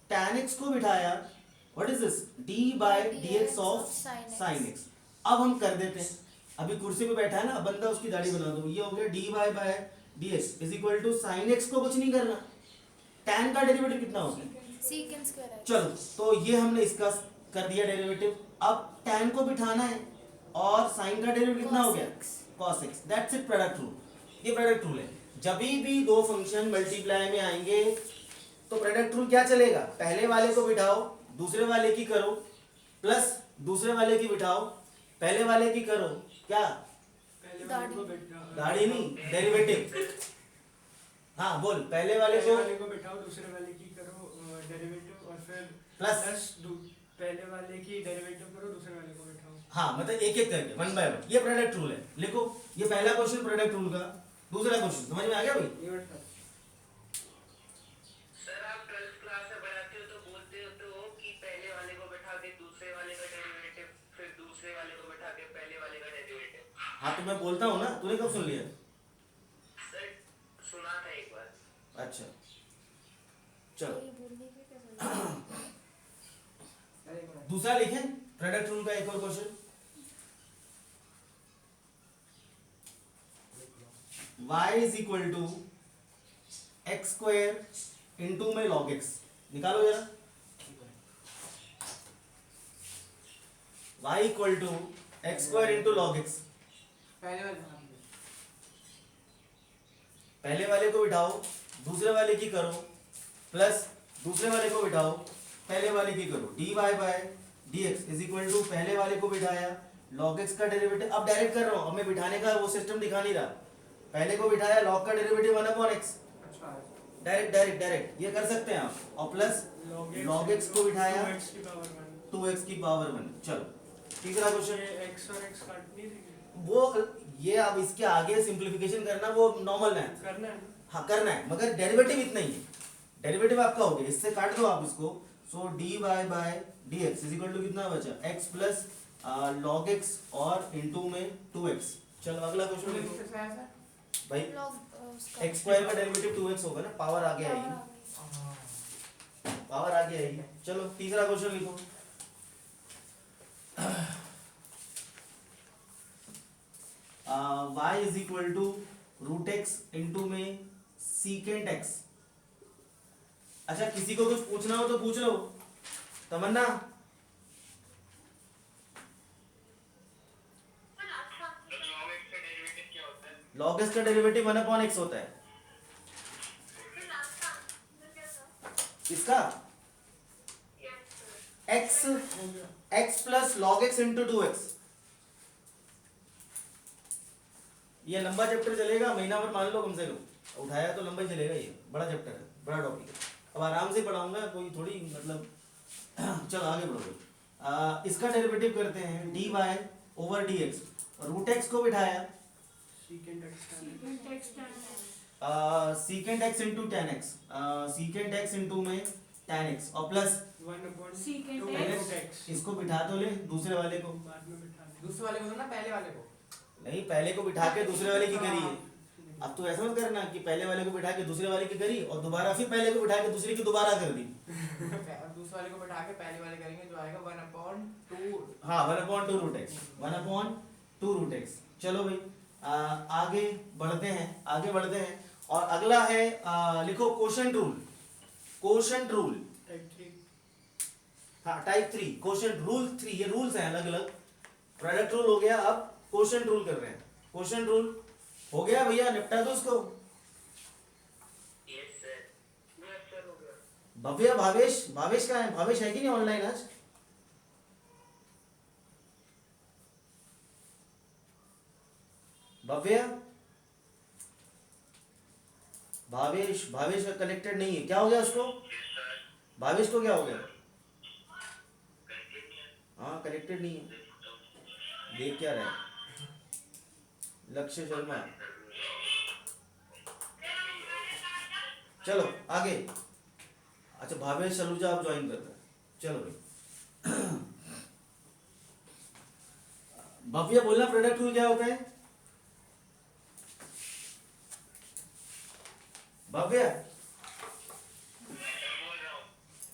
tan x को बिठाया what is this d by D x of sin x। अब हम कर देते हैं, अभी कुर्सी पे बैठा है ना बंदा, उसकी दाढ़ी बना दो, ये हो गया d by D x is equal to sin x को कुछ नहीं करना, tan का डेरिवेटिव कितना हो गया secant square। चलो तो ये हमने इसका कर दिया डेरिवेटिव, अब tan को बिठाना है और sin का डेरिवेटिव कितना हो गया cos x, that's it product rule. ये प्रोडक्ट रूल है, जब भी दो फंक्शन मल्टीप्लाई में आएंगे तो प्रोडक्ट रूल क्या चलेगा, पहले वाले को बिठाओ दूसरे वाले की करो, प्लस दूसरे वाले की बिठाओ पहले वाले की करो, क्या दाढ़ी नहीं डेरिवेटिव, हाँ बोल, पहले वाले को बिठाओ दूसरे वाले की करो डेरिवेटिव और फिर प्लस पहले वाले की डेरिवेटिव करो दूसरे वाले को बिठाओ। हाँ मतलब एक एक करके वन बाय वन, ये प्रोडक्ट रूल है, लिखो ये पहला क्वेश्चन प्रोडक्ट रूल का, दूसरा क्वेश्चन समझ में आ गया भाई। सर आप 12th क्लास में पढ़ाते हो तो बोलते हो तो कि पहले वाले को बैठा के दूसरे वाले का डेरिवेटिव हाँ तो मैं बोलता हूँ ना, तूने कब सुन लिया? सर सुना था एक बार। अच्छा चलो ये बोलने के क्या बोला? सर एक मिनट। दूसरा लिखें प्रोडक्ट रूल का एक और question. y is equal to x square into में log x, निकालो जरा। y equal to x square into log x, पहले वाले पहले वाले को बिठाओ दूसरे वाले की करो, प्लस दूसरे वाले को बिठाओ पहले वाले की करो, dy bye dx is equal to पहले वाले को बिठाया log x का डेरिवेटिव, अब डायरेक्ट कर रहा हूं, अब मैं बिठाने का वो सिस्टम दिखा नहीं रहा, पहले को बिठाया log का डेरिवेटिव 1/x, अच्छा है। डायरेक्ट ये कर सकते हैं आप, और प्लस log x को बिठाया 2x की पावर 1। 2x की पावर 1। चलो तीसरा क्वेश्चन। ये x और x काट नहीं देंगे, वो ये अब इसके आगे सिंप्लीफिकेशन करना वो नॉर्मल है, करना है ना। हाँ करना है, मगर डेरिवेटिव इतना ही है, डेरिवेटिव आपका हो गया, इससे काट दो आप इसको, सो dy bye dx is equal to कितना बचा, x प्लस log x और इनटू में 2x। चलो अगला क्वेश्चन तो लिखो इससे है सर। भाई, लॉग उसका x स्क्वायर का डेरिवेटिव 2x होगा ना, पावर आगे आएगी, पावर आगे आएगी। चलो तीसरा क्वेश्चन लिखो। y is equal to root x into में सीकेंट एक्स। अच्छा किसी को कुछ पूछना हो तो पूछ लो, तमन्ना। log x का डेरिवेटिव 1/x होता है, इसका x plus log x into 2x। ये लंबा चैप्टर चलेगा, महीना भर मान लो कम से कम, उठाया तो लंबा ही चलेगा, ये बड़ा चैप्टर है, बड़ा टॉपिक है, अब आराम से पढ़ाऊंगा, कोई थोड़ी मतलब चलो आगे बढ़ो। इसका डेरिवेटिव करते हैं dy over dx, root x को बिठाया secant x का secant x into tan x, secant x into में टेन एक्स, और प्लस 1/2 पहले root x। इसको बिठा तो ले दूसरे वाले को, बाद में बिठा देंगे। दूसरे वाले को दो ना, पहले वाले को। नहीं पहले को बिठा के दूसरे वाले की करिए। अब तो ऐसा मत करना कि पहले वाले को बिठा के दूसरे वाले की करी और दोबारा फिर पहले को बिठा के दूसरे की दोबारा कर दी। दूसरे वाले को बैठा के पहले वाले करेंगे, जो आएगा 1/2। हाँ 1/2 रूट एक्स, 1/2 रूट एक्स। चलो भाई आगे बढ़ते हैं और अगला है लिखो quotient rule. Quotient rule, type 3। हाँ टाइप 3 कोशेंट रूल 3, ये रूल्स हैं अलग अलग। प्रोडक्ट रूल हो गया, अब कोशेंट रूल कर रहे हैं। कोशेंट रूल हो गया भैया, निपटा दो उसको। यस सर हो गया। भव्य भावेश का है, भावेश है कि नहीं ऑनलाइन आज? भव्य भावेश का कनेक्टेड नहीं है, क्या हो गया उसको? भावेश को क्या हो गया? हाँ कनेक्टेड नहीं है, देख क्या रहा है? लक्ष्य शर्मा। चलो आगे। अच्छा भावेश सलूजा आप ज्वाइन करते हैं, चलो भाई। भव्य बोलना प्रोडक्ट रूल क्या होता है? भव्य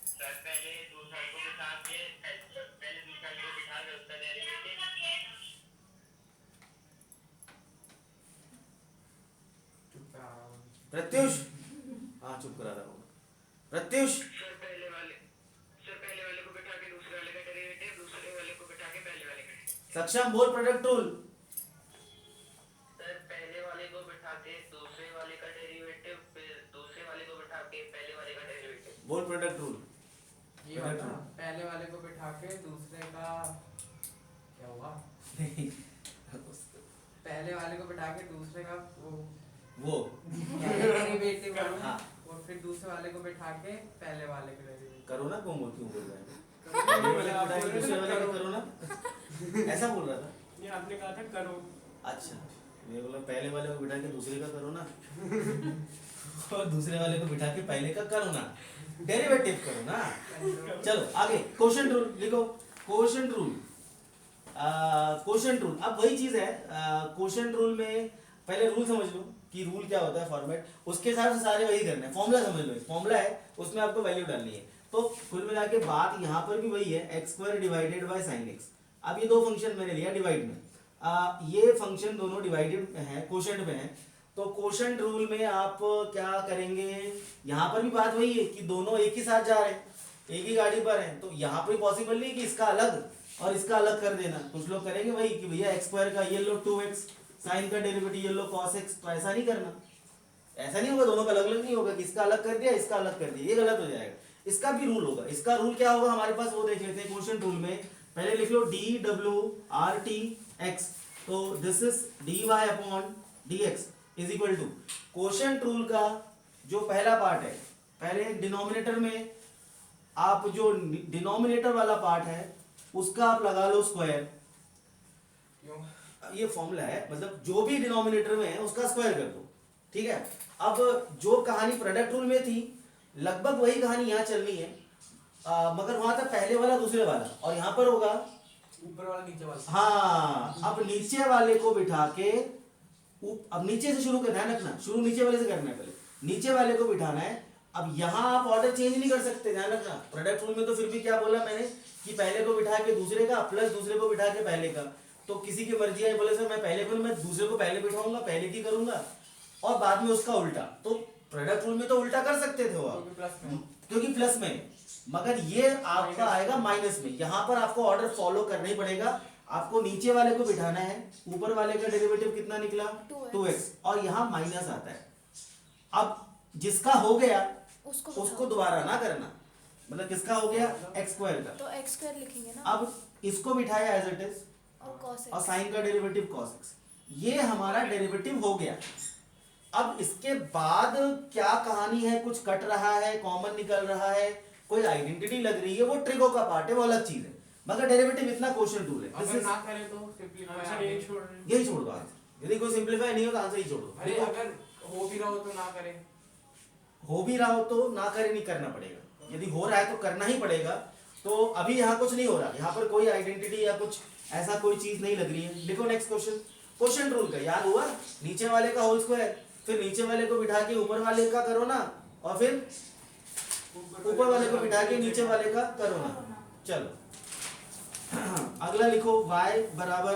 सर पहले दूसरे को बिठा के उसका डेरिवेटिव। प्रत्युष, हाँ चुप करा रहा हूँ। प्रत्युष सर पहले वाले को बिठा के दूसरे वाले का डेरिवेटिव, दूसरे वाले को बिठा के पहले वाले का। सक्षम बोल प्रोडक्ट रूल। सर पहले वाले को बिठा के दूसरे वाले का डेरिवेटिव, फिर दूसरे वाले को बिठा के पहले वाले का डेरिवेटिव। बोल प्रोडक्ट रूल। ये होता ना, पहले वाले को बिठा के दूसरे का क्या हुआ? पहले वाले को बिठा के दूसरे का वो डेरिवेटिव हाँ। और फिर दूसरे वाले को बिठा के पहले वाले के डेरिवेटिव। करो ना, क्यों बोल रहा है? पहले वाले को बिठा के दूसरे वाले को करो ना, ऐसा बोल रहा था। ये आपने कहा था करो। अच्छा मैं बोला पहले वाले को बिठा के दूसरे का करो ना, और दूसरे वाले को बिठा के पहले का करो ना, डेरिवेटिव करो ना। चलो आगे क्वोशंट रूल लिखो। क्वोशंट रूल क्वोशंट रूल, अब वही चीज है क्वोशंट रूल में पहले रूल समझ लो कि रूल क्या होता है फॉर्मेट, उसके हिसाब से सारे वही करना है। फॉर्मूला समझ लो, फॉर्मूला है उसमें आपको वैल्यू डालनी है। तो कुल मिला के बात यहाँ पर भी वही है, x square divided by sine x. अब ये दो फंक्शन मैंने लिया डिवाइड में, ये फंक्शन दोनों डिवाइडेड है, क्वोशंट में है। तो क्वोशंट रूल में आप क्या करेंगे, यहाँ पर भी बात वही है कि दोनों एक ही साथ जा रहे हैं, एक ही गाड़ी पर हैं, तो यहाँ पर पॉसिबल नहीं कि इसका अलग और इसका अलग कर देना। कुछ लोग करेंगे वही कि भैया एक्स स्क्वायर का ये लो 2x, साइन का डेरिवेटिव ये लो cos x, तो ऐसा नहीं करना, ऐसा नहीं होगा, दोनों का अलग अलग नहीं होगा कि इसका अलग कर दिया इसका अलग कर दिया, ये गलत हो जाएगा। इसका भी रूल होगा, इसका रूल क्या होगा हमारे पास वो देख लेते हैं। क्वोशंट रूल में पहले लिख लो D W R T X, तो this is D Y upon D x is equal to, quotient rule का जो पहला पार्ट है, पहले डिनोमिनेटर में आप जो डिनोमिनेटर वाला पार्ट है उसका आप लगा लो स्क्वायर, क्यों? ये फॉर्मूला है, मतलब जो भी डिनोमिनेटर में है उसका स्क्वायर कर दो, ठीक है। अब जो कहानी प्रोडक्ट रूल में थी लगभग वही कहानी यहाँ चलनी है, मगर वहां था पहले वाला दूसरे वाला, और यहाँ पर होगा ऊपर वाला नीचे वाला। हाँ, अब नीचे वाले को बिठा के अब नीचे से शुरू कर, ध्यान रखना शुरू नीचे वाले से करना है, पहले नीचे वाले को बिठाना है। अब यहाँ आप ऑर्डर चेंज नहीं कर सकते, ध्यान रखना। प्रोडक्ट रूल में तो फिर भी क्या बोला मैंने कि पहले को बिठा के दूसरे का प्लस दूसरे को बिठा के पहले का, तो किसी की मर्जी है, बोले सर मैं पहले करूँ, मैं दूसरे को पहले बिठाऊंगा, पहले की करूंगा और बाद में उसका उल्टा। तो प्रोडक्ट रूल में तो उल्टा कर सकते थे वो आप, क्योंकि प्लस में, मगर ये आपका आएगा माइनस में। यहाँ पर आपको ऑर्डर फॉलो करना ही पड़ेगा, आपको नीचे वाले को बिठाना है, ऊपर वाले का डेरिवेटिव कितना निकला 2x, और यहाँ माइनस आता है। अब जिसका हो गया उसको दोबारा ना करना, मतलब किसका हो गया एक्स स्क्वायर का, तो एक्स स्क्वायर लिखेंगे ना, अब इसको बिठाया एज इट इज और cos और x। साइन का डेरिवेटिव cos x, ये हमारा डेरिवेटिव हो गया। अब इसके बाद क्या कहानी है, कुछ कट रहा है, कॉमन निकल रहा है, कोई आइडेंटिटी लग रही है, वो ट्रिगो का पार्ट है, वो अलग चीज है, मगर डेरिवेटिव इतना क्वेश्चन टूल है। अगर ना करे तो सिंपलीफाई आंसर यही छोड़ रहे हैं। यही छोड़ दो आंसर, यदि कोई सिंपलीफाई नहीं हो तो आंसर ही छोड़ दो। अरे अगर हो भी रहा हो तो ना करे, हो भी रहा हो तो ना करे, नहीं करना पड़ेगा, यदि हो रहा है तो करना ही पड़ेगा। तो अभी यहाँ कुछ नहीं हो रहा, यहाँ पर कोई आइडेंटिटी या कुछ ऐसा कोई चीज नहीं लग रही है। लिखो नेक्स्ट क्वेश्चन, क्वेश्चन रूल का याद हुआ, नीचे वाले का होल स्क्वायर, फिर नीचे वाले को बिठा के ऊपर वाले का करो ना, और फिर ऊपर वाले को बिठा के नीचे वाले का करो ना। चलो अगला लिखो y बराबर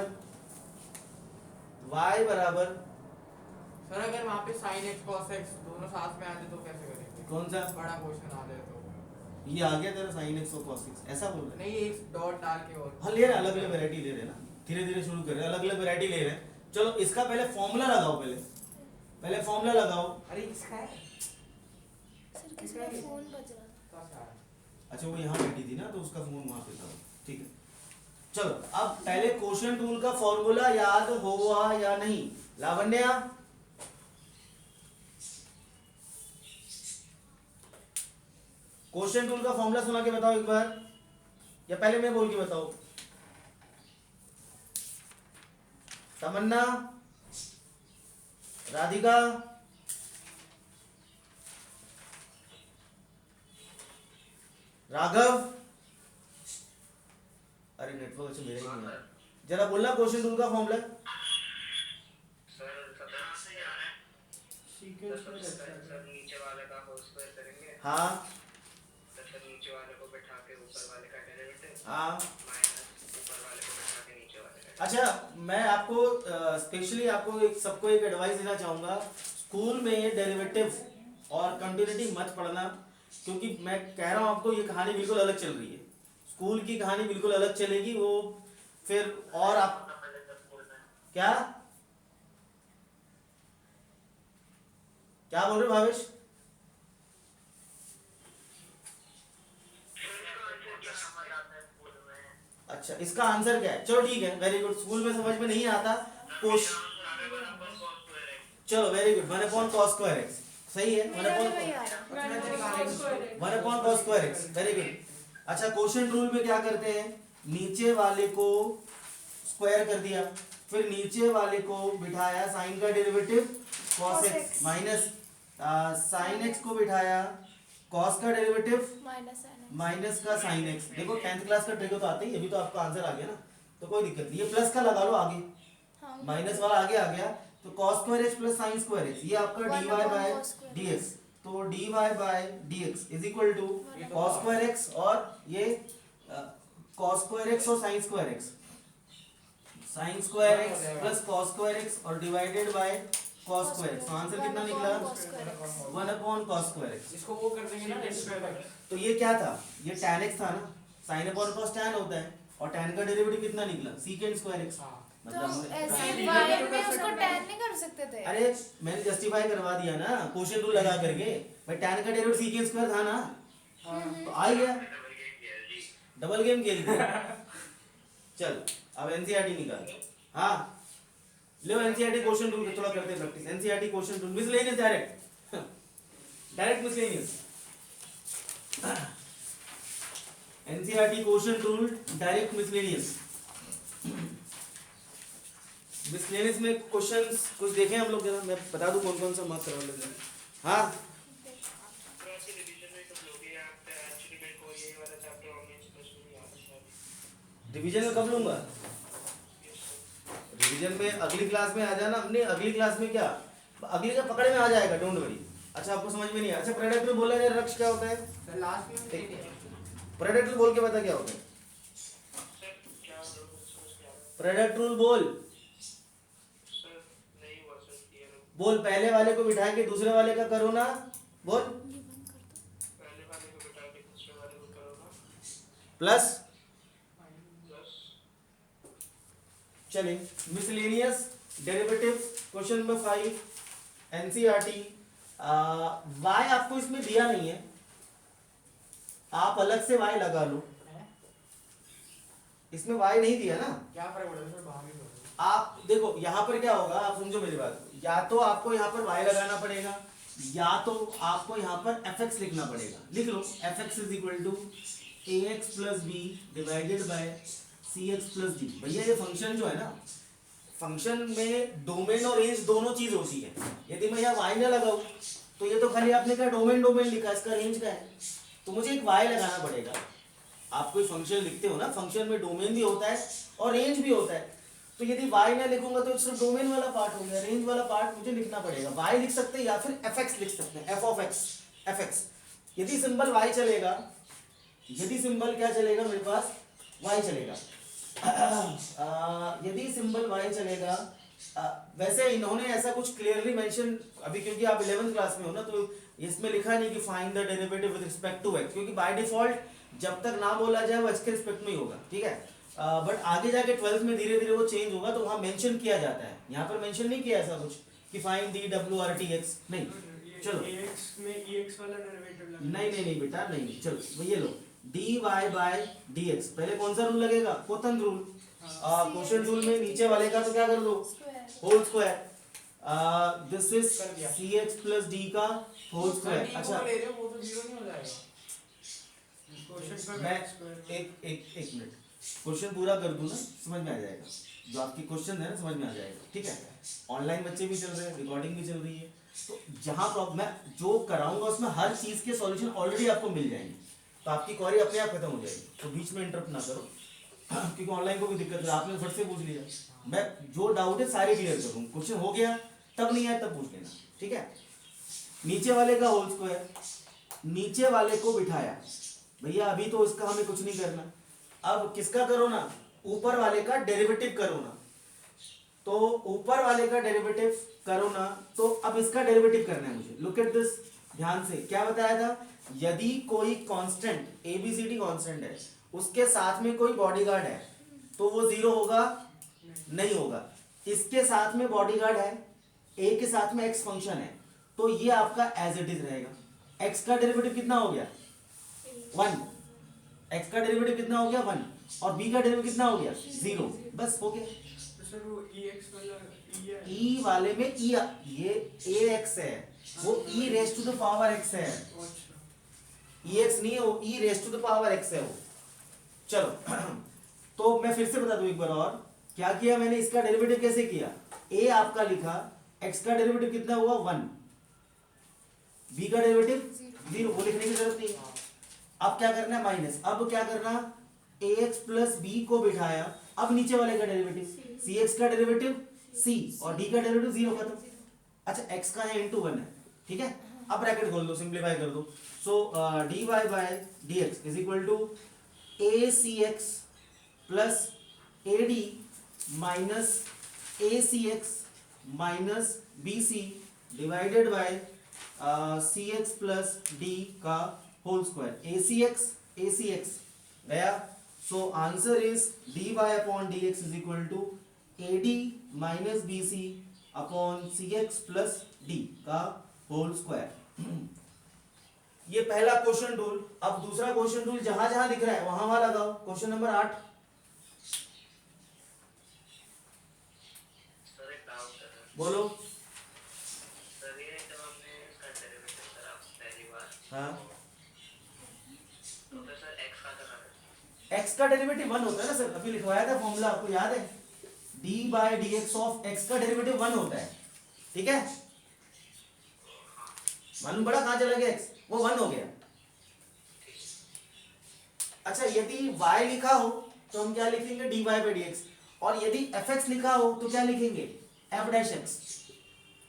सर अगर वहाँ पे sin x cos x दोनों साथ में आ जाए तो कैसे करेंगे? कौन सा, बड़ा क्वेश्चन आ जाए तो ये आ गया तेरा sin x और cos x, ऐसा बोल रहे हैं? नहीं, एक डॉट डाल के और हाँ ले रहे हैं, अलग अलग वैरायटी ले रहे हैं ना, धीरे धीरे शुरू कर रहे हैं, अलग अलग वैरायटी ले रहे हैं। चलो इसका पहले फॉर्मूला लगाओ, पहले फॉर्मूला लगाओ। अरे इसका है सर किसी का फोन बज रहा था। कैसा है? अच्छा वो यहाँ बैठी थी ना, तो उसका फोन वहां पे था, ठीक है। चलो अब पहले क्वोशंट रूल का फॉर्मूला याद हुआ या नहीं, लावण्या? क्वोशंट रूल का फॉर्मूला सुना के बताओ एक बार, या पहले मैं बोल के बताओ? तमन्ना, राधिका, राघव, अरे नेटवर्क अच्छा मेरा ही नहीं है, जरा बोलना क्वोशंट रूल का फॉर्मूला। सर सबसे से आ रहा है, सीक्वेंस में सर रहता है। सर नीचे वाले का होल स्क्वायर करेंगे, हाँ सर नीचे वाले को बिठा के ऊपर वाले का डेरिवेटिव हाँ। माइनस ऊपर वाले को बिठा के नीचे वाले का। अच्छा मैं आपको स्पेशली आपको सबको एक एडवाइस देना चाहूँगा, स्कूल में डेरिवेटिव और कंटिन्यूटी मत पढ़ना, क्योंकि मैं कह रहा हूँ आपको ये कहानी बिल्कुल अलग चल रही है, स्कूल की कहानी बिल्कुल अलग चलेगी वो, फिर और आप क्या क्या बोल रहे हो भावेश? अच्छा इसका आंसर क्या है, चलो ठीक है, वेरी गुड, स्कूल में समझ में नहीं आता चलो वेरी गुड, 1/cos² x सही है, मेरा भी वही आ रहा है। 1/cos² x very good. अच्छा क्वोशंट रूल में क्या करते हैं, नीचे वाले को स्क्वायर कर दिया, फिर नीचे वाले को बिठाया, साइन का derivative cos x minus sine x को बिठाया, cos का derivative minus sin x। Minus का साइन x। देखो 10th क्लास का ट्रिक तो आता ही, अभी तो आपका आंसर आ गया ना, तो कोई दिक्कत नहीं, ये प्लस का लगा लो आगे, हाँ, माइनस वाला आगे आ गया तो cos square X plus sine square X, ये आपका One dy upon by cos square dx, तो dy bye dx is equal to cos square X और ये cos स्क्वायर एक्स और sin square X, sin square X plus cos square X और divided by cos square X. तो answer कितना निकला? 1 upon cos square x. इसको वो कर देंगे ना रेसिप्रोकल। तो ये क्या था? ये tan x था ना, sin अपॉन cos tan होता है, और tan का डेरिवेटिव कितना निकला? secant square x। हाँ तो मतलब ऐसे हमने- वायर में उसको टैन नहीं कर सकते थे? अरे मैंने जस्टिफाई करवा दिया ना क्वेश्चन रूल लगा करके, भाई tan का डेरिवेटिव secant स्क्वायर था ना, तो आ गया, डबल गेम खेल दिया। चल अब एनसीईआरटी निकाल। हाँ लो एनसीईआरटी क्वेश्चन रूल थोड़ा करते हैं practice. NCERT question rule miscellaneous direct miscellaneous. NCERT question rule direct miscellaneous. Miscellaneous में क्वेश्चंस कुछ देखे हम लोग, जरा मैं बता दूं कौन कौन सा मार्क करवा लेते हैं। हाँ रिवीजन में कब लूंगा? रिवीजन में अगली क्लास में आ जाना। अपने अगली क्लास में क्या, अगली का पकड़े में आ जाएगा, डोंट वरी। अच्छा आपको समझ में नहीं आया? अच्छा प्रोडक्ट में बोला जाए रक्ष क्या होता है? सर लास्ट में नहीं है। प्रोडक्ट रूल बोल के बता क्या होता है? प्रोडक्ट रूल बोल, बोल पहले वाले को बिठा के दूसरे वाले का करो ना, बोल प्लस। चलिए miscellaneous derivative question number 5 NCERT. Y आपको इसमें दिया नहीं है, आप अलग से वाई लगा लो। इसमें वाई नहीं दिया ना, क्या फर्क पड़ता है सर? बाहर ही बोलो। आप देखो यहाँ पर क्या होगा, आप समझो मेरी बात, या तो आपको यहाँ पर y लगाना पड़ेगा, या तो आपको यहाँ पर fx लिखना पड़ेगा। लिख लो fx is equal to ax plus B divided by cx plus d. भैया ये फंक्शन जो है ना, फंक्शन में डोमेन और रेंज दोनों चीज होती है। यदि मैं यहाँ y ना लगाऊं तो ये तो खाली आपने क्या डोमेन डोमेन लिखा, इसका रेंज का है, तो मुझे एक y लगाना पड़ेगा। आप कोई फंक्शन लिखते हो ना, फंक्शन में डोमेन भी होता है और रेंज भी होता है, तो यदि y ना लिखूंगा तो सिर्फ डोमेन वाला पार्ट हो गया, रेंज वाला पार्ट मुझे लिखना पड़ेगा। y लिख सकते हैं या फिर fx लिख सकते हैं, f ऑफ x fx। यदि सिंबल y चलेगा, यदि सिंबल क्या चलेगा मेरे पास, y चलेगा। यदि सिंबल y चलेगा, वैसे इन्होंने ऐसा कुछ क्लियरली मेंशन, अभी क्योंकि आप 11th क्लास में हो ना, तो इसमें लिखा नहीं कि find the derivative with respect to x, क्योंकि बाय डिफॉल्ट जब तक ना बोला जाए वो x के रिस्पेक्ट में ही होगा, ठीक है। बट आगे जाके 12th में धीरे धीरे वो चेंज होगा, तो वहाँ मेंशन किया जाता है। यहाँ पर मेंशन नहीं किया ऐसा कुछ कि find the W R T x, नहीं। चलो ax में ex वाला डेरिवेटिव लगा। नहीं नहीं नहीं बेटा नहीं, चलो ये लो dy बाय dx। पहले कौन सा रूल लगेगा? कोतन रूल। क्वेश्चन रूल में नीचे वाले का तो क्या कर दो, whole square. This is cx plus d का होल स्क्वायर। अच्छा ले रहे हो वो तो 0 नहीं हो जाएगा। क्वेश्चन पर मैं x2 एक मिनट क्वेश्चन पूरा कर दूं ना, समझ में आ जाएगा। जो आपकी क्वेश्चन है ना, समझ में आ जाएगा, ठीक है। ऑनलाइन बच्चे भी चल रहे हैं, रिकॉर्डिंग भी चल रही है, तो जहां प्रॉब्लम मैं जो कराऊंगा उसमें हर चीज के सॉल्यूशन ऑलरेडी आपको मिल जाएंगे, तो आपकी क्वेरी अपने आप खत्म हो जाएगी। तो बीच में इंटरप्ट ना करो, क्योंकि ऑनलाइन को भी दिक्कत है। आपने फट से पूछ लिया, मैं जो डाउट है सारे क्लियर करूँ। क्वेश्चन हो गया तब नहीं आया तब पूछ लेना, ठीक है। नीचे वाले का होल स्क्वायर, नीचे वाले को बिठाया भैया, अभी तो इसका हमें कुछ नहीं करना। अब किसका करो ना, ऊपर वाले का डेरिवेटिव करो ना। तो ऊपर वाले का डेरिवेटिव करो ना, तो अब इसका डेरिवेटिव करना है मुझे। लुक एट दिस, ध्यान से। क्या बताया था? यदि कोई कांस्टेंट ABCD कांस्टेंट है, उसके साथ में कोई बॉडीगार्ड है, तो वो 0 होगा? नहीं होगा। इसके साथ में बॉडीगार्ड है, a के साथ में x फंक्शन है, तो ये आपका एज इट इज रहेगा। x का डेरिवेटिव कितना हो गया? 1। x का डेरिवेटिव कितना हो गया? 1। और b का डेरिवेटिव कितना हो गया? 0। बस हो गया। तो सर वो ex वाला e है। e वाले में e, ये ax है, वो e raise to the power x है। अच्छा ex नहीं है वो, e raise to the power x है वो। चलो तो मैं फिर से बता दूं एक बार और, क्या किया मैंने, इसका डेरिवेटिव कैसे किया? a आपका लिखा, x का डेरिवेटिव कितना हुआ? 1। b का डेरिवेटिव 0, वो लिखने की जरूरत नहीं। अब क्या करना है? माइनस। अब क्या करना? ए एक्स प्लस बी को बिठाया, अब नीचे वाले का डेरिवेटिव सी एक्स का डेरिवेटिव सी और डी का डेरिवेटिव जीरो खत्म। अच्छा एक्स का है इनटू 1 है, ठीक है। अब ब्रैकेट खोल दो, सिंप्लीफाई कर दो। So D Y by D x is equal to A C X plus A D minus A C X minus B C divided by C X plus D का whole square. A C X गया। So answer is D Y upon D x is equal to A D minus B C upon C X plus D का whole square. ये पहला question rule. अब दूसरा question rule जहां जहां दिख रहा है वहां वहां लगाओ। Question number 8। सर एक डाउट है बोलो। सर, ये जब हमने इसका डेरिवेटिव करा पहली बार, हाँ, तो फिर सर एक्स का करना है। एक्स का डेरिवेटिव 1 होता है ना सर, अभी लिखवाया था फॉर्मूला, आपको याद है? D by D x of x का डेरिवेटिव 1 होता है, ठीक है। मालूम पड़ा कहां चला गया एक्स, वो 1 हो गया। अच्छा यदि y लिखा हो तो हम क्या लिखेंगे, d y by D x. और यदि एफ एक्स लिखा हो तो क्या लिखेंगे, एफ डैश एक्स।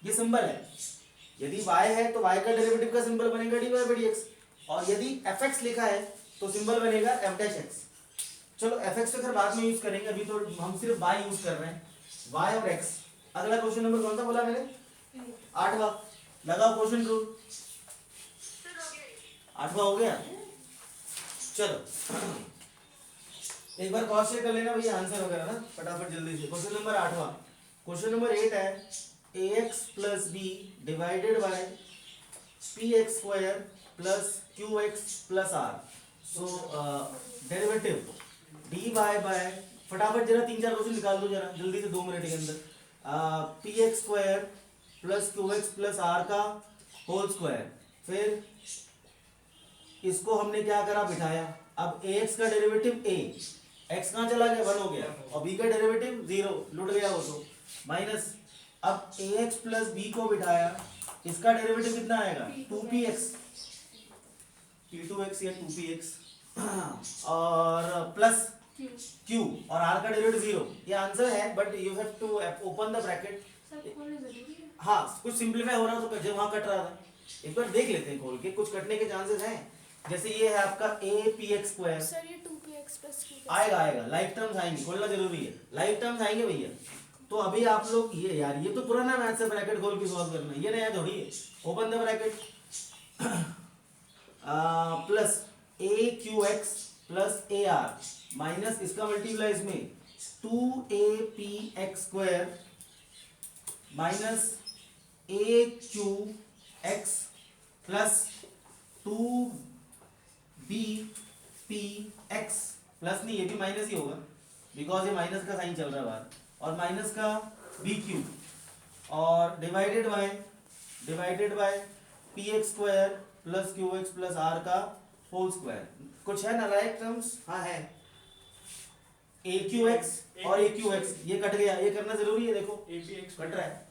ये सिंबल है। यदि y है तो y का डेरिवेटिव का सिंबल बनेगा d y by D x, और यदि एफ एक्स लिखा है तो सिंबल बनेगा एफ डैश एक्स। चलो एफ एक्स तो फिर बाद में यूज करेंगे, अभी तो हम सिर्फ y यूज कर रहे हैं, y और x। अगला क्वेश्चन नंबर कौन सा बोला मैंने, 8वां। लगाओ क्वेश्चन रूल। 8वां हो गया। चलो एक बार क्रॉस चेक कर लेना भैया आंसर वगैरह ना फटाफट जल्दी से। क्वेश्चन नंबर 8वां। क्वेश्चन नंबर 8 है A X plus B divided by P x square plus Q x plus R. So derivative D Y by, फटाफट जरा 3-4 क्वेश्चन निकाल दो जरा जल्दी से 2 मिनट के अंदर। P x square plus Q x plus r का होल स्क्वायर। फिर इसको हमने क्या करा, बिठाया। अब ए एक्स का डेरिवेटिव ए, एक्स कहाँ चला गया, 1 हो गया, और बी का डेरिवेटिव 0, लुट गया वो तो, माइनस। अब ए एक्स प्लस बी को बिठाया, इसका डेरिवेटिव कितना आएगा, 2px, p2x या 2px और प्लस q और r का डेरिवेटिव 0। ये आंसर है, but you have to open the bracket. हाँ कुछ सिंप्लीफाई हो रहा तो जब वहां कट रहा था, एक बार देख लेते हैं खोल के, कुछ कटने के चांसेस हैं। जैसे ये है आपका A P x square, sir ये 2px प्लस q आएगा लाइफ टर्म्स आएंगे, खोलना जरूरी है, लाइफ टर्म्स आएंगे भैया। तो अभी आप लोग ये यार ये तो पुराना मैथ से ब्रैकेट खोल के सॉल्व करना है, ये नया थोड़ी है। Open the bracket plus a q x plus a r minus इसका मल्टीप्लाई इसमें 2a px square minus a q x plus 2bpx plus नहीं, ये भी माइनस ही होगा बिकॉज ये माइनस का साइन चल रहा है बाहर, और माइनस का bq और divided bye px square plus qx plus r का होल स्क्वायर। कुछ है नालायक टर्म्स, हाँ है, aqx और aqx ये कट गया, ये करना जरूरी है। देखो APX कट रहा है,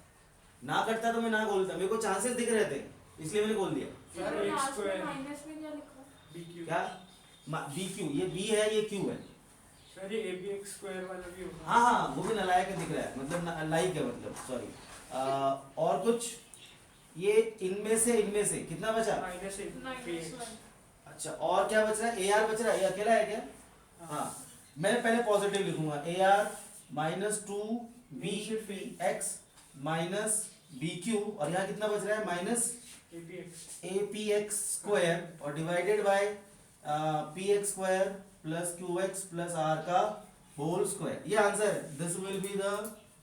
ना कटता तो मैं ना खोलता, मेरे को चांसेस दिख रहे थे इसलिए मैंने खोल दिया। सर एक स्क्वायर माइनस में क्या लिखा, BQ। क्या bq, ये b है ये q है। सर ये APX स्क्वायर वाला भी होगा। हाँ हाँ वो भी नालायक दिख रहा है, मतलब लाइक है, मतलब सॉरी। और कुछ ये इनमें से कितना बचा, माइनस APX। अच्छा और क्या बच रहा है, AR बच रहा है, ये अकेला है क्या? हाँ मैं पहले पॉजिटिव लिखूंगा, AR minus 2bpx minus bq, और यहाँ कितना बच रहा है, माइनस apx स्क्वायर और divided bye px square plus qx plus r का होल स्क्वायर। ये आंसर है, this will be the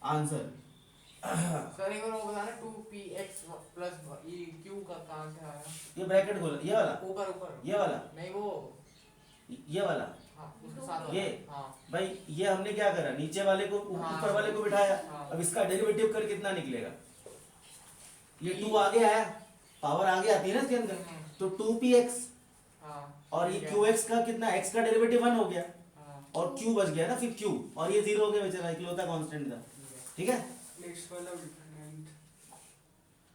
answer. Sir एक बार वो बताना 2px प्लस ये q का कहां से आया, ये ब्रैकेट खोलो, ये वाला, ऊपर ये वाला, नहीं वो ये वाला, हाँ उसके साथ ये हाँ भाई ये हमने क्या करा, नीचे वाले को हाँ। ऊपर वाले को बिठाया। हाँ। अब इसका डेरिवेटिव कर कितना निकलेगा, ये 2 आगे आया, पावर आगे आती है ना इसके अंदर, तो 2px हाँ और ये ठीक है। qx का कितना, x का डेरिवेटिव 1 हो गया हाँ और q बच गया ना, फिर q और ये 0 हो गया बेचारा, इकलौता कांस्टेंट था, ठीक है। नेक्स्ट वाला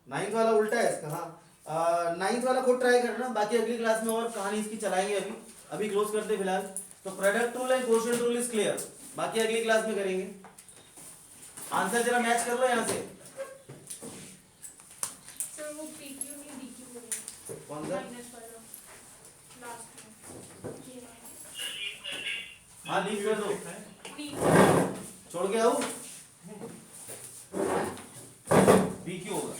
9th वाला उल्टा है इसका, हाँ 9th वाला खुद ट्राई करना, बाकी अगली क्लास में और कहानी इसकी चलाएंगे। अभी क्लोज करते फिलहाल। तो तो product rule and quotient rule is clear, बाकी अगली क्लास में करेंगे। आंसर जरा मैच कर लो यहाँ से। सर वो पीक्यू नहीं डीक्यू करेंगे। कौन सा? माइनस वाला लास्ट में ये वाला। हाँ लीव कर दो, नीचे छोड़ के आओ, पीक्यू होगा।